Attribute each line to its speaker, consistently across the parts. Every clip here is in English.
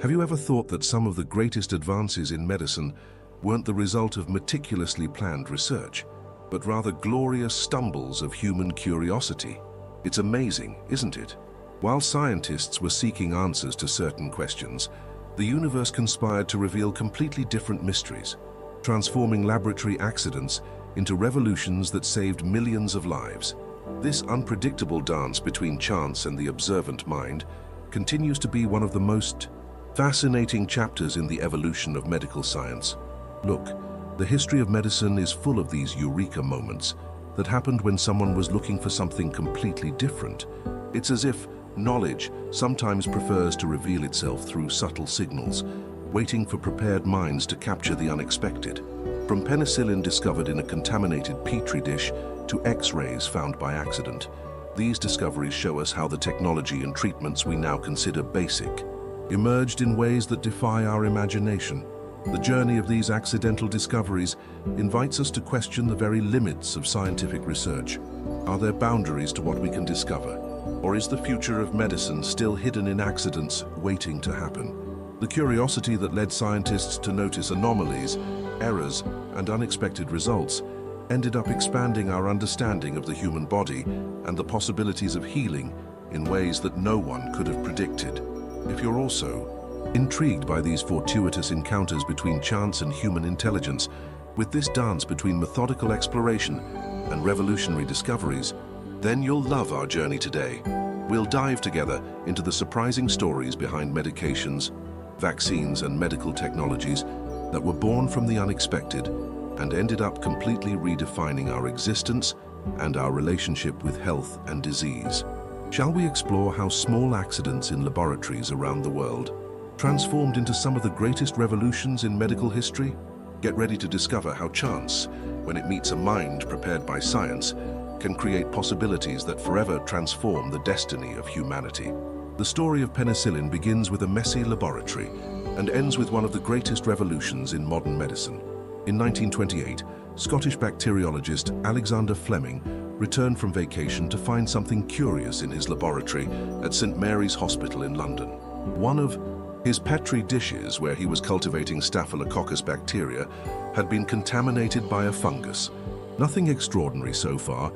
Speaker 1: Have you ever thought that some of the greatest advances in medicine weren't the result of meticulously planned research, but rather glorious stumbles of human curiosity? It's amazing, isn't it? While scientists were seeking answers to certain questions, the universe conspired to reveal completely different mysteries, transforming laboratory accidents into revolutions that saved millions of lives. This unpredictable dance between chance and the observant mind continues to be one of the most fascinating chapters in the evolution of medical science. Look, the history of medicine is full of these eureka moments that happened when someone was looking for something completely different. It's as if knowledge sometimes prefers to reveal itself through subtle signals, waiting for prepared minds to capture the unexpected. From penicillin discovered in a contaminated petri dish to X-rays found by accident, these discoveries show us how the technology and treatments we now consider basic emerged in ways that defy our imagination. The journey of these accidental discoveries invites us to question the very limits of scientific research. Are there boundaries to what we can discover? Or is the future of medicine still hidden in accidents waiting to happen? The curiosity that led scientists to notice anomalies, errors, and unexpected results ended up expanding our understanding of the human body and the possibilities of healing in ways that no one could have predicted. If you're also intrigued by these fortuitous encounters between chance and human intelligence, with this dance between methodical exploration and revolutionary discoveries, then you'll love our journey today. We'll dive together into the surprising stories behind medications, vaccines, and medical technologies that were born from the unexpected and ended up completely redefining our existence and our relationship with health and disease. Shall we explore how small accidents in laboratories around the world transformed into some of the greatest revolutions in medical history? Get ready to discover how chance, when it meets a mind prepared by science, can create possibilities that forever transform the destiny of humanity. The story of penicillin begins with a messy laboratory and ends with one of the greatest revolutions in modern medicine. In 1928, Scottish bacteriologist Alexander Fleming returned from vacation to find something curious in his laboratory at St. Mary's Hospital in London. One of his petri dishes, where he was cultivating Staphylococcus bacteria, had been contaminated by a fungus. Nothing extraordinary so far.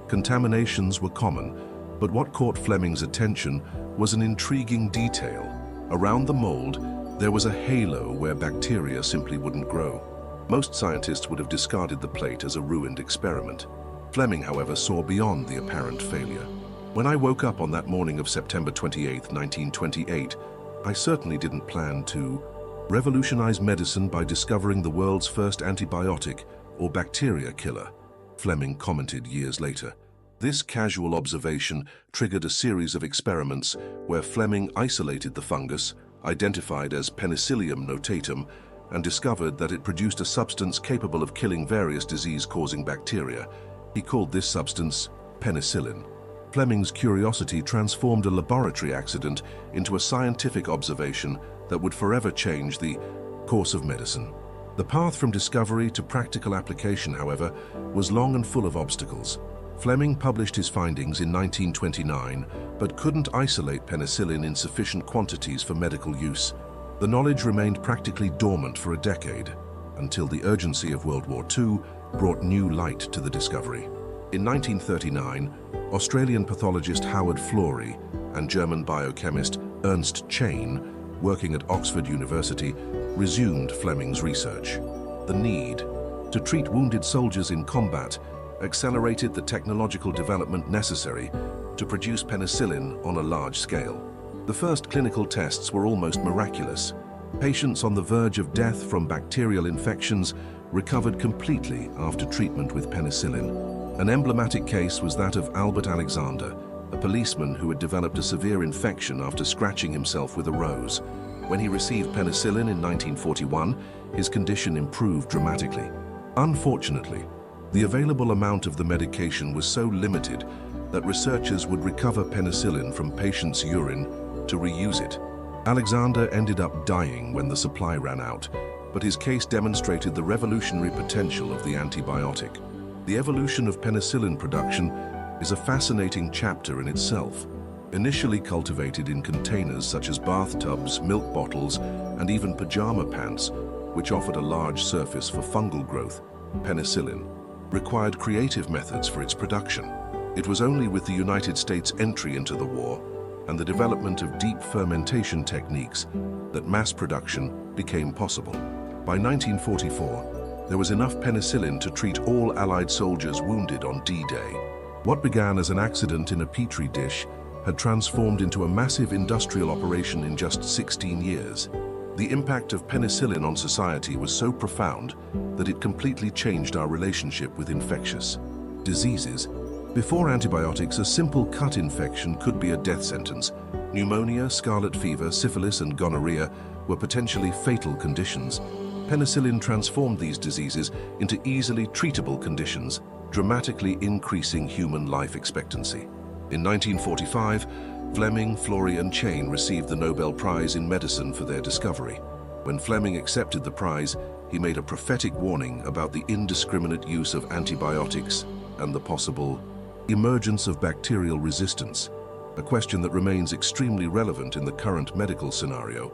Speaker 1: Contaminations were common, but what caught Fleming's attention was an intriguing detail. Around the mold, there was a halo where bacteria simply wouldn't grow. Most scientists would have discarded the plate as a ruined experiment. Fleming, however, saw beyond the apparent failure. When I woke up on that morning of September 28, 1928, I certainly didn't plan to revolutionize medicine by discovering the world's first antibiotic or bacteria killer, Fleming commented years later. This casual observation triggered a series of experiments where Fleming isolated the fungus, identified as Penicillium notatum, and discovered that it produced a substance capable of killing various disease-causing bacteria. He called this substance penicillin. Fleming's curiosity transformed a laboratory accident into a scientific observation that would forever change the course of medicine. The path from discovery to practical application, however, was long and full of obstacles. Fleming published his findings in 1929, but couldn't isolate penicillin in sufficient quantities for medical use. The knowledge remained practically dormant for a decade, until the urgency of World War II brought new light to the discovery. In 1939, Australian pathologist Howard Florey and German biochemist Ernst Chain, working at Oxford University, resumed Fleming's research. The need to treat wounded soldiers in combat accelerated the technological development necessary to produce penicillin on a large scale. The first clinical tests were almost miraculous. Patients on the verge of death from bacterial infections recovered completely after treatment with penicillin. An emblematic case was that of Albert Alexander, a policeman who had developed a severe infection after scratching himself with a rose. When he received penicillin in 1941, his condition improved dramatically. Unfortunately, the available amount of the medication was so limited that researchers would recover penicillin from patients' urine to reuse it. Alexander ended up dying when the supply ran out, but his case demonstrated the revolutionary potential of the antibiotic. The evolution of penicillin production is a fascinating chapter in itself. Initially cultivated in containers such as bathtubs, milk bottles, and even pajama pants, which offered a large surface for fungal growth, penicillin required creative methods for its production. It was only with the United States' entry into the war and the development of deep fermentation techniques that mass production became possible. By 1944, there was enough penicillin to treat all Allied soldiers wounded on D-Day. What began as an accident in a petri dish had transformed into a massive industrial operation in just 16 years. The impact of penicillin on society was so profound that it completely changed our relationship with infectious diseases. Before antibiotics, a simple cut infection could be a death sentence. Pneumonia, scarlet fever, syphilis, and gonorrhea were potentially fatal conditions. Penicillin transformed these diseases into easily treatable conditions, dramatically increasing human life expectancy. In 1945, Fleming, Florey, and Chain received the Nobel Prize in Medicine for their discovery. When Fleming accepted the prize, he made a prophetic warning about the indiscriminate use of antibiotics and the possible emergence of bacterial resistance, a question that remains extremely relevant in the current medical scenario,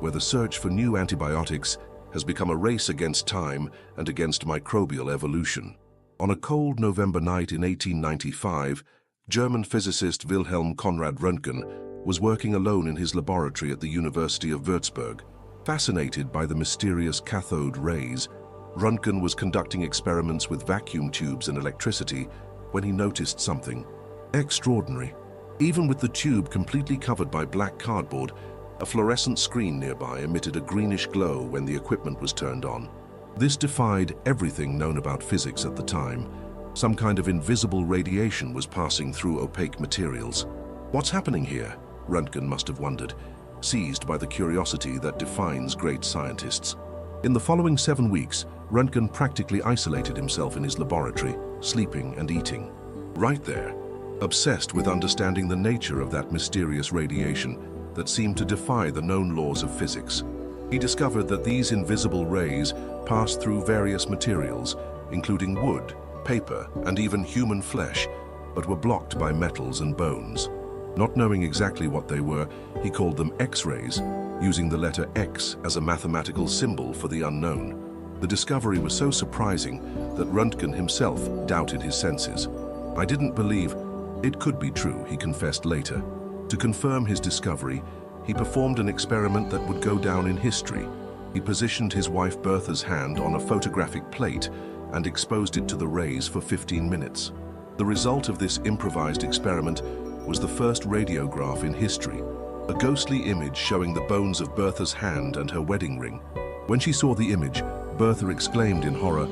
Speaker 1: where the search for new antibiotics has become a race against time and against microbial evolution. On a cold November night in 1895, German physicist Wilhelm Conrad Röntgen was working alone in his laboratory at the University of Würzburg. Fascinated by the mysterious cathode rays, Röntgen was conducting experiments with vacuum tubes and electricity when he noticed something extraordinary. Even with the tube completely covered by black cardboard, a fluorescent screen nearby emitted a greenish glow when the equipment was turned on. This defied everything known about physics at the time. Some kind of invisible radiation was passing through opaque materials. What's happening here? Röntgen must have wondered, seized by the curiosity that defines great scientists. In the following 7 weeks, Röntgen practically isolated himself in his laboratory, sleeping and eating. Right there, obsessed with understanding the nature of that mysterious radiation that seemed to defy the known laws of physics. He discovered that these invisible rays passed through various materials, including wood, paper, and even human flesh, but were blocked by metals and bones. Not knowing exactly what they were, he called them X-rays, using the letter X as a mathematical symbol for the unknown. The discovery was so surprising that Röntgen himself doubted his senses. "I didn't believe it could be true," he confessed later. To confirm his discovery, he performed an experiment that would go down in history. He positioned his wife Bertha's hand on a photographic plate and exposed it to the rays for 15 minutes. The result of this improvised experiment was the first radiograph in history, a ghostly image showing the bones of Bertha's hand and her wedding ring. When she saw the image, Bertha exclaimed in horror,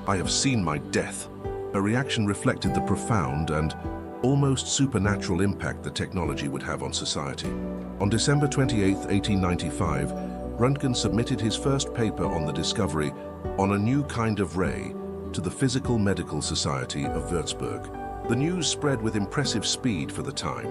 Speaker 1: "I have seen my death." Her reaction reflected the profound and almost supernatural impact the technology would have on society. On December 28, 1895, Röntgen submitted his first paper on the discovery on a new kind of ray to the Physical Medical Society of Würzburg. The news spread with impressive speed for the time,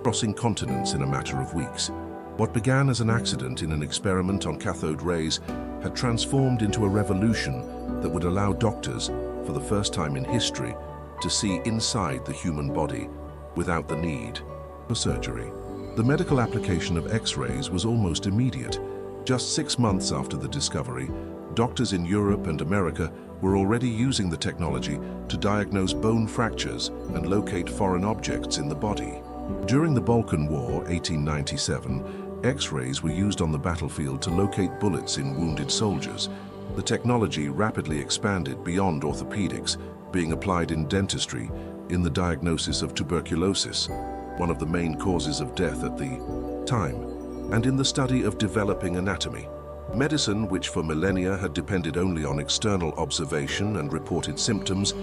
Speaker 1: crossing continents in a matter of weeks. What began as an accident in an experiment on cathode rays had transformed into a revolution that would allow doctors, for the first time in history, to see inside the human body without the need for surgery. The medical application of X-rays was almost immediate. Just 6 months after the discovery, doctors in Europe and America were already using the technology to diagnose bone fractures and locate foreign objects in the body. During the Balkan War, 1897, X-rays were used on the battlefield to locate bullets in wounded soldiers. The technology rapidly expanded beyond orthopedics, being applied in dentistry in the diagnosis of tuberculosis, one of the main causes of death at the time, and in the study of developing anatomy. Medicine, which for millennia had depended only on external observation and reported symptoms,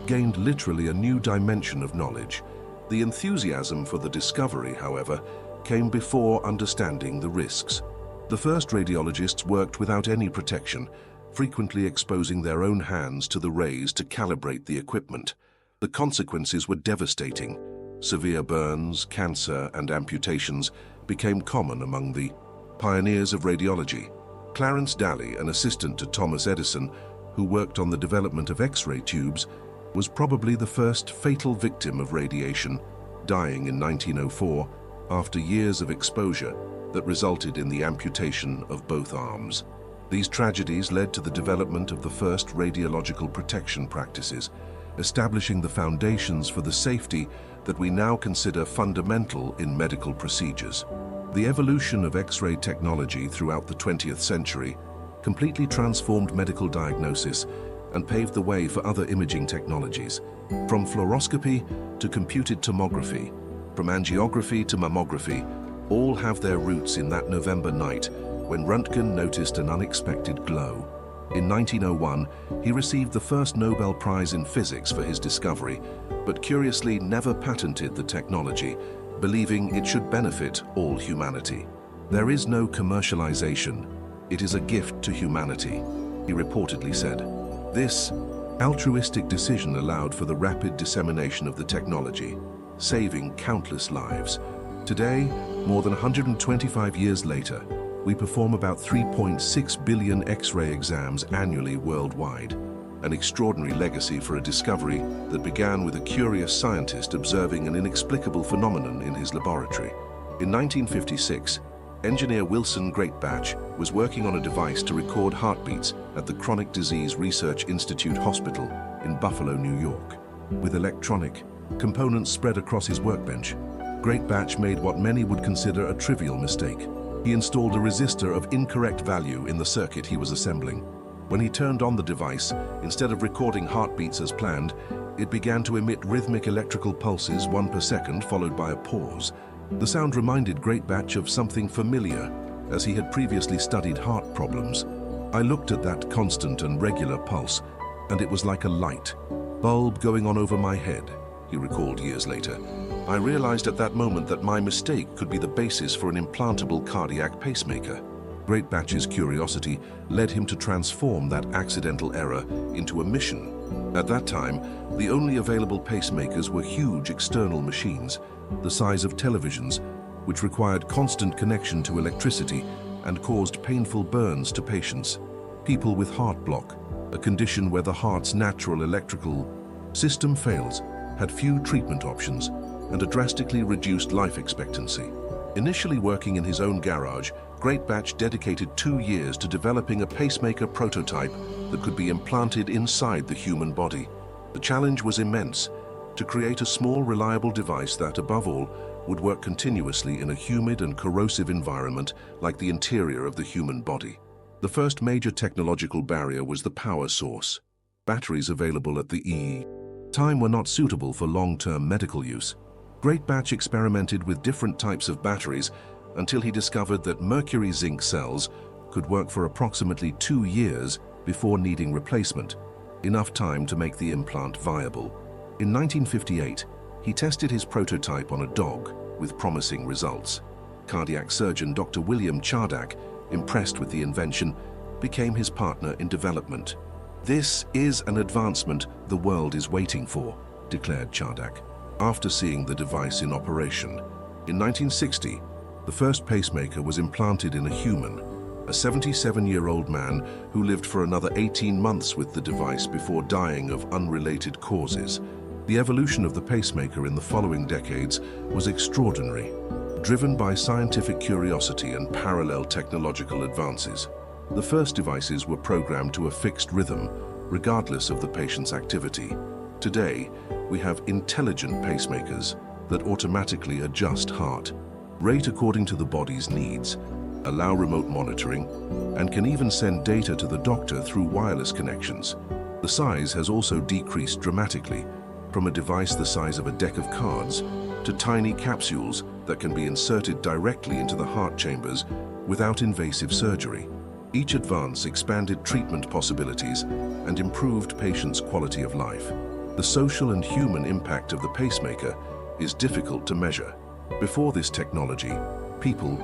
Speaker 1: gained literally a new dimension of knowledge. The enthusiasm for the discovery, however, came before understanding the risks. The first radiologists worked without any protection, frequently exposing their own hands to the rays to calibrate the equipment. The consequences were devastating. Severe burns, cancer, and amputations became common among the pioneers of radiology. Clarence Daly, an assistant to Thomas Edison, who worked on the development of X-ray tubes, was probably the first fatal victim of radiation, dying in 1904 after years of exposure that resulted in the amputation of both arms. These tragedies led to the development of the first radiological protection practices, establishing the foundations for the safety that we now consider fundamental in medical procedures. The evolution of X-ray technology throughout the 20th century completely transformed medical diagnosis and paved the way for other imaging technologies, from fluoroscopy to computed tomography, from angiography to mammography. All have their roots in that November night when Röntgen noticed an unexpected glow. In 1901, he received the first Nobel Prize in physics for his discovery, but curiously never patented the technology, believing it should benefit all humanity. "There is no commercialization. It is a gift to humanity," he reportedly said. This altruistic decision allowed for the rapid dissemination of the technology, saving countless lives. Today, more than 125 years later, we perform about 3.6 billion X-ray exams annually worldwide, an extraordinary legacy for a discovery that began with a curious scientist observing an inexplicable phenomenon in his laboratory. In 1956, engineer Wilson Greatbatch was working on a device to record heartbeats at the Chronic Disease Research Institute Hospital in Buffalo, New York. With electronic components spread across his workbench, Greatbatch made what many would consider a trivial mistake. He installed a resistor of incorrect value in the circuit he was assembling. When he turned on the device, instead of recording heartbeats as planned, it began to emit rhythmic electrical pulses, one per second, followed by a pause. The sound reminded Greatbatch of something familiar, as he had previously studied heart problems. "I looked at that constant and regular pulse, and it was like a light bulb going on over my head," he recalled years later. "I realized at that moment that my mistake could be the basis for an implantable cardiac pacemaker." Greatbatch's curiosity led him to transform that accidental error into a mission. At that time, the only available pacemakers were huge external machines, the size of televisions, which required constant connection to electricity and caused painful burns to patients. People with heart block, a condition where the heart's natural electrical system fails, had few treatment options and a drastically reduced life expectancy. Initially working in his own garage, Greatbatch dedicated 2 years to developing a pacemaker prototype that could be implanted inside the human body. The challenge was immense: to create a small, reliable device that, above all, would work continuously in a humid and corrosive environment like the interior of the human body. The first major technological barrier was the power source. Batteries available at the time were not suitable for long-term medical use. Greatbatch experimented with different types of batteries until he discovered that mercury zinc cells could work for approximately 2 years before needing replacement, enough time to make the implant viable. In 1958, he tested his prototype on a dog with promising results. Cardiac surgeon Dr. William Chardak, impressed with the invention, became his partner in development. "This is an advancement the world is waiting for," declared Chardak, after seeing the device in operation. In 1960, the first pacemaker was implanted in a human, a 77-year-old man who lived for another 18 months with the device before dying of unrelated causes. The evolution of the pacemaker in the following decades was extraordinary, driven by scientific curiosity and parallel technological advances. The first devices were programmed to a fixed rhythm, regardless of the patient's activity. Today, we have intelligent pacemakers that automatically adjust heart rate according to the body's needs, allow remote monitoring, and can even send data to the doctor through wireless connections. The size has also decreased dramatically, from a device the size of a deck of cards to tiny capsules that can be inserted directly into the heart chambers without invasive surgery. Each advance expanded treatment possibilities and improved patients' quality of life. The social and human impact of the pacemaker is difficult to measure. Before this technology, people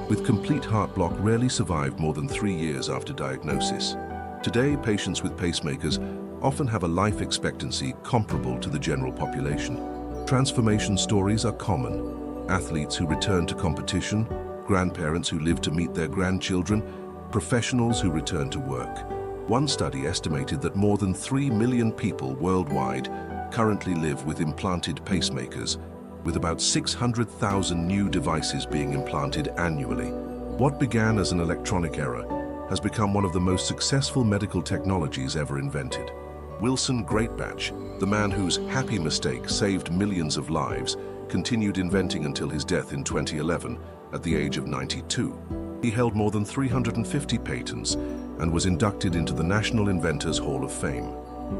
Speaker 1: with complete heart block rarely survived more than 3 years after diagnosis. Today, patients with pacemakers often have a life expectancy comparable to the general population. Transformation stories are common. Athletes who return to competition, grandparents who live to meet their grandchildren, professionals who return to work. One study estimated that more than 3 million people worldwide currently live with implanted pacemakers, with about 600,000 new devices being implanted annually. What began as an electronic error has become one of the most successful medical technologies ever invented. Wilson Greatbatch, the man whose happy mistake saved millions of lives, continued inventing until his death in 2011 at the age of 92. He held more than 350 patents and was inducted into the National Inventors Hall of Fame.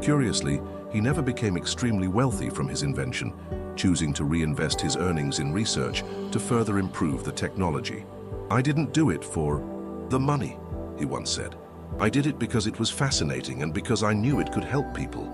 Speaker 1: Curiously, he never became extremely wealthy from his invention, choosing to reinvest his earnings in research to further improve the technology. "I didn't do it for the money," he once said. "I did it because it was fascinating and because I knew it could help people."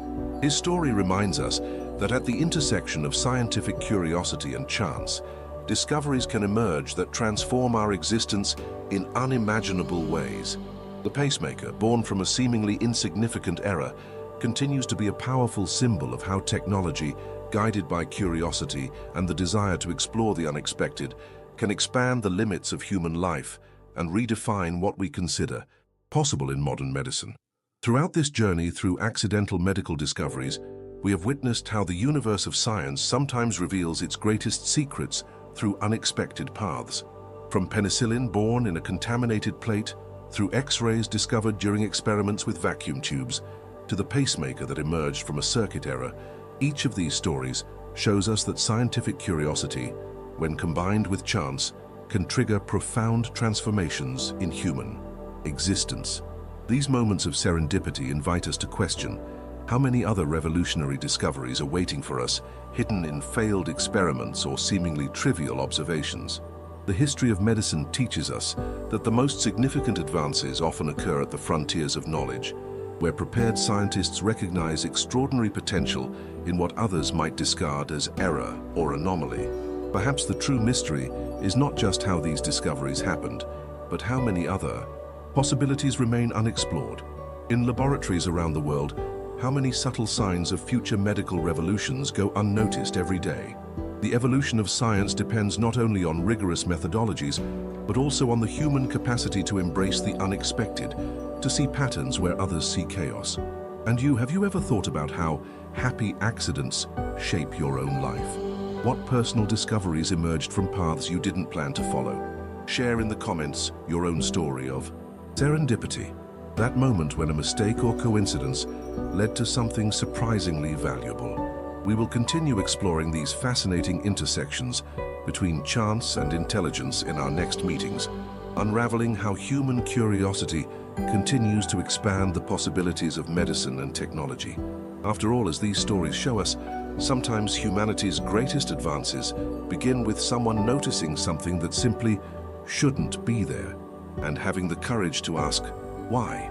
Speaker 1: His story reminds us that at the intersection of scientific curiosity and chance, discoveries can emerge that transform our existence in unimaginable ways. The pacemaker, born from a seemingly insignificant error, continues to be a powerful symbol of how technology, guided by curiosity and the desire to explore the unexpected, can expand the limits of human life and redefine what we consider possible in modern medicine. Throughout this journey through accidental medical discoveries, we have witnessed how the universe of science sometimes reveals its greatest secrets through unexpected paths. From penicillin born in a contaminated plate, through X-rays discovered during experiments with vacuum tubes, to the pacemaker that emerged from a circuit error, each of these stories shows us that scientific curiosity, when combined with chance, can trigger profound transformations in human existence. These moments of serendipity invite us to question how many other revolutionary discoveries are waiting for us, hidden in failed experiments or seemingly trivial observations. The history of medicine teaches us that the most significant advances often occur at the frontiers of knowledge, where prepared scientists recognize extraordinary potential in what others might discard as error or anomaly. Perhaps the true mystery is not just how these discoveries happened, but how many other possibilities remain unexplored. In laboratories around the world, how many subtle signs of future medical revolutions go unnoticed every day? The evolution of science depends not only on rigorous methodologies, but also on the human capacity to embrace the unexpected, to see patterns where others see chaos. And have you ever thought about how happy accidents shape your own life? What personal discoveries emerged from paths you didn't plan to follow? Share in the comments your own story of serendipity, that moment when a mistake or coincidence led to something surprisingly valuable. We will continue exploring these fascinating intersections between chance and intelligence in our next meetings, unraveling how human curiosity continues to expand the possibilities of medicine and technology. After all, as these stories show us, sometimes humanity's greatest advances begin with someone noticing something that simply shouldn't be there, and having the courage to ask, why?